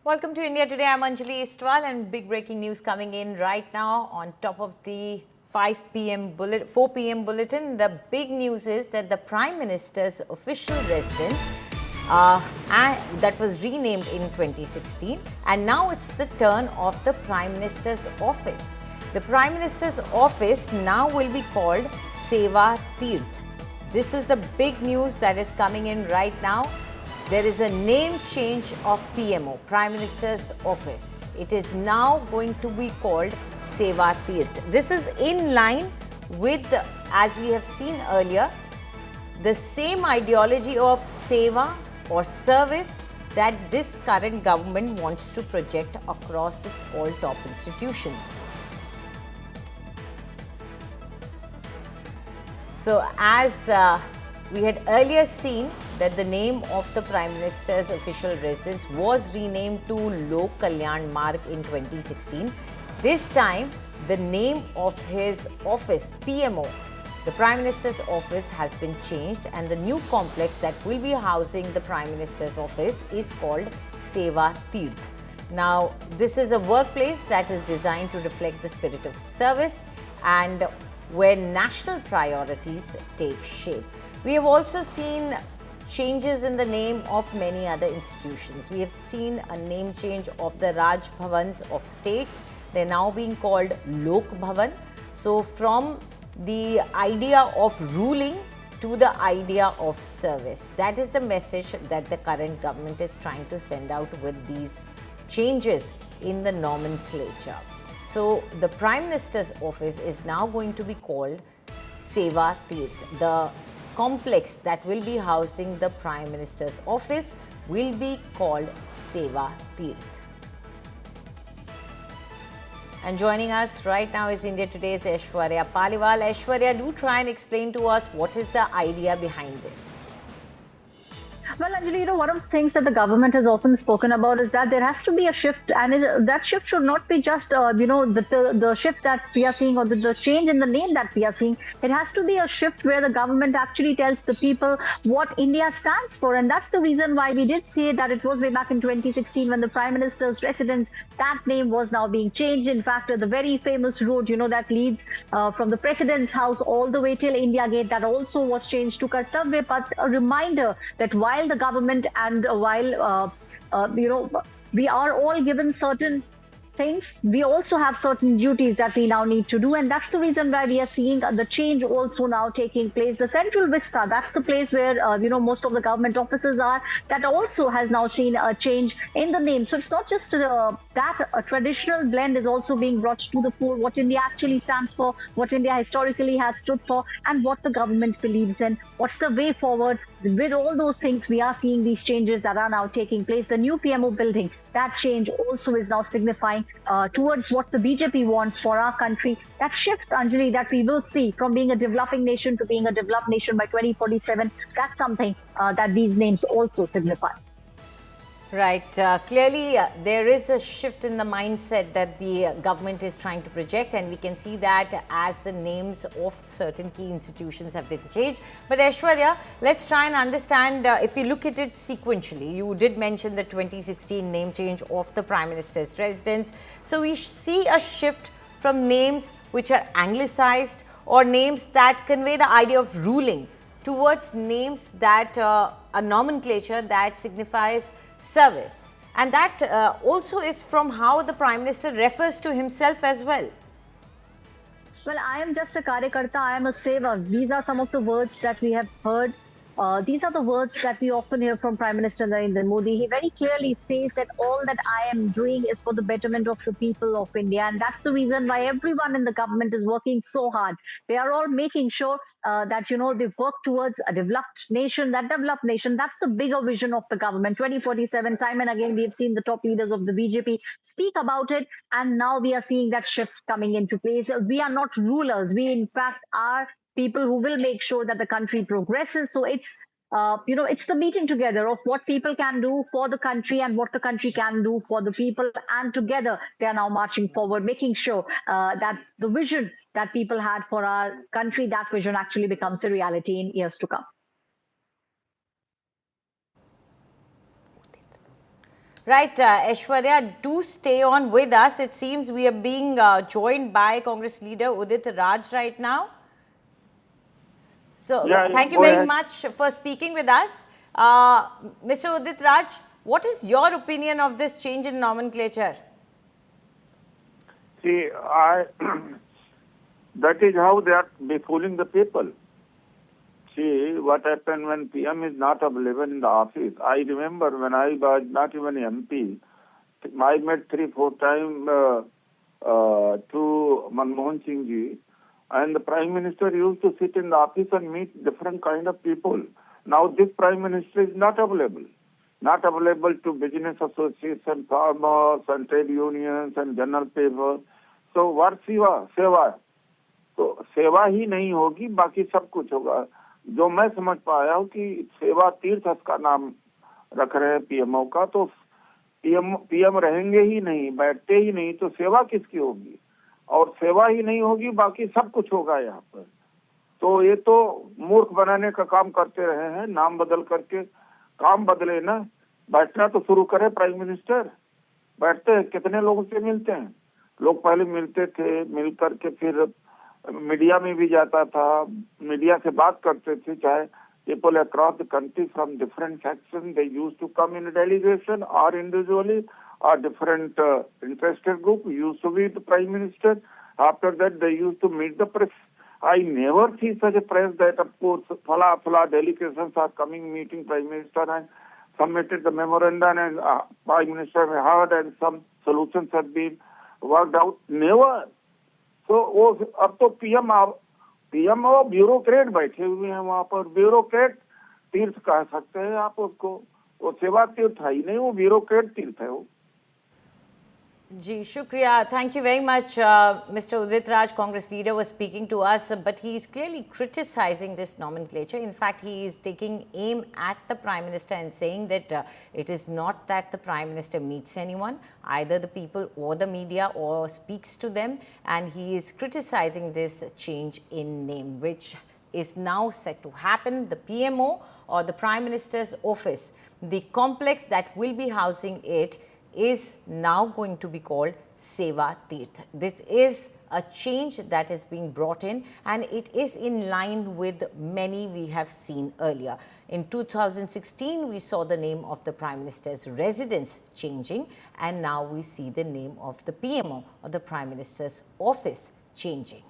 Welcome to India Today. I'm Anjali Estwal, and big breaking news coming in right now on top of the 4 p.m. bulletin. The big news is that the Prime Minister's official residence that was renamed in 2016, and now it's the turn of the Prime Minister's office. The Prime Minister's office now will be called Seva Teerth. This is the big news that is coming in right now. There is a name change of PMO, Prime Minister's Office. It is now going to be called Seva Teerth. This is in line with, as we have seen earlier, the same ideology of Seva or service that this current government wants to project across its all top institutions. So as we had earlier seen that the name of the Prime Minister's official residence was renamed to Kalyan Marg in 2016. This time, the name of his office, PMO, the Prime Minister's office, has been changed, and the new complex that will be housing the Prime Minister's office is called Seva Teerth. Now, this is a workplace that is designed to reflect the spirit of service and where national priorities take shape. We have also seen changes in the name of many other institutions. We have seen a name change of the Raj Bhavans of states. They're now being called Lok Bhavan. So from the idea of ruling to the idea of service. That is the message that the current government is trying to send out with these changes in the nomenclature. So the Prime Minister's office is now going to be called Seva Teerth. The complex that will be housing the Prime Minister's office will be called Seva Teerth. And joining us right now is India Today's Aishwarya Paliwal. Aishwarya, do try and explain to us what is the idea behind this. Well, Anjali, one of the things that the government has often spoken about is that there has to be a shift, and that shift should not be just, the shift that we are seeing or the change in the name that we are seeing. It has to be a shift where the government actually tells the people what India stands for, and that's the reason why we did say that it was way back in 2016 when the Prime Minister's residence, that name was now being changed. In fact, the very famous road, that leads from the President's house all the way till India Gate, that also was changed to Kartavya. But a reminder that while the government and while we are all given certain things, we also have certain duties that we now need to do, and that's the reason why we are seeing the change also now taking place. The central Vista, that's the place where most of the government offices are, that also has now seen a change in the name. So it's not just that a traditional blend is also being brought to the fore, what India actually stands for, what India historically has stood for, and what the government believes in, what's the way forward. With all those things, we are seeing these changes that are now taking place. The new PMO building, that change also is now signifying towards what the BJP wants for our country. That shift, Anjali, that we will see from being a developing nation to being a developed nation by 2047, that's something that these names also signify. Right. Clearly, there is a shift in the mindset that the government is trying to project, and we can see that as the names of certain key institutions have been changed. But Aishwarya, let's try and understand, if we look at it sequentially, you did mention the 2016 name change of the Prime Minister's residence. So we see a shift from names which are anglicized or names that convey the idea of ruling towards names that a nomenclature that signifies service, and that also is from how the Prime Minister refers to himself as well. Well, I am just a Karyakarta, I am a Sevak. These are some of the words that we have heard. These are the words that we often hear from Prime Minister Narendra Modi. He very clearly says that all that I am doing is for the betterment of the people of India. And that's the reason why everyone in the government is working so hard. They are all making sure that, they work towards a developed nation. That developed nation, that's the bigger vision of the government. 2047, time and again, we have seen the top leaders of the BJP speak about it. And now we are seeing that shift coming into place. We are not rulers. We, in fact, are people who will make sure that the country progresses. So it's it's the meeting together of what people can do for the country and what the country can do for the people, and together they are now marching forward, making sure that the vision that people had for our country, that vision actually becomes a reality in years to come. Right, Aishwarya, do stay on with us. It seems we are being joined by Congress leader Udit Raj right now. So, Yeah, yeah, thank you go very ahead. much for speaking with us. Mr. Udit Raj, what is your opinion of this change in nomenclature? See, that is how they are befooling the people. See, what happened when PM is not available in the office. I remember when I was not even MP, I met 3-4 times to Manmohan Singh ji, and the Prime Minister used to sit in the office and meet different kind of people. Now this Prime Minister is not available. Not available to business associations, farmers and trade unions and general paper. So what सेवा तो सेवा ही नहीं होगी, बाकी सब कुछ होगा. जो मैं समझ पाया हूँ कि सेवा तीर्थ का नाम रख रहे हैं पीएमओ का, तो पीएम रहेंगे ही नहीं, बैठते ही नहीं, तो सेवा किसकी होगी? और सेवा ही नहीं होगी, बाकी सब कुछ होगा यहाँ पर. तो ये तो मूर्ख बनाने का काम करते रहे हैं. नाम बदल करके काम बदले ना, बैठना तो शुरू करे प्राइम मिनिस्टर. बैठते हैं, कितने लोगों से मिलते हैं? लोग पहले मिलते थे, मिल करके फिर मीडिया में भी जाता था, मीडिया से बात करते थे. चाहे people across the country from different sections, they used to come in a delegation or individually or different interested group used to be the prime minister. After that, they used to meet the press. I never see such a press that, of course, fala delegations are coming, meeting prime minister and submitted the memorandum and prime minister heard and some solutions have been worked out. Never. So, अब तो PM और bureaucrat बैठे हुए हैं वहां पर. Bureaucrat तीर्थ कह सकते हैं आप उसको. वो सेवा तीर्थ है ही नहीं, वो ब्यूरोक्रेट तीर्थ है वो. Ji, shukriya. Thank you very much. Mr. Udit Raj, Congress leader, was speaking to us, but he is clearly criticizing this nomenclature. In fact, he is taking aim at the Prime Minister and saying that it is not that the Prime Minister meets anyone, either the people or the media, or speaks to them, and he is criticizing this change in name, which is now set to happen. The PMO, or the Prime Minister's office, the complex that will be housing it, is now going to be called Seva Teerth. This is a change that is being brought in, and it is in line with many we have seen earlier. In 2016, we saw the name of the Prime Minister's residence changing, and now we see the name of the PMO, or the Prime Minister's office, changing.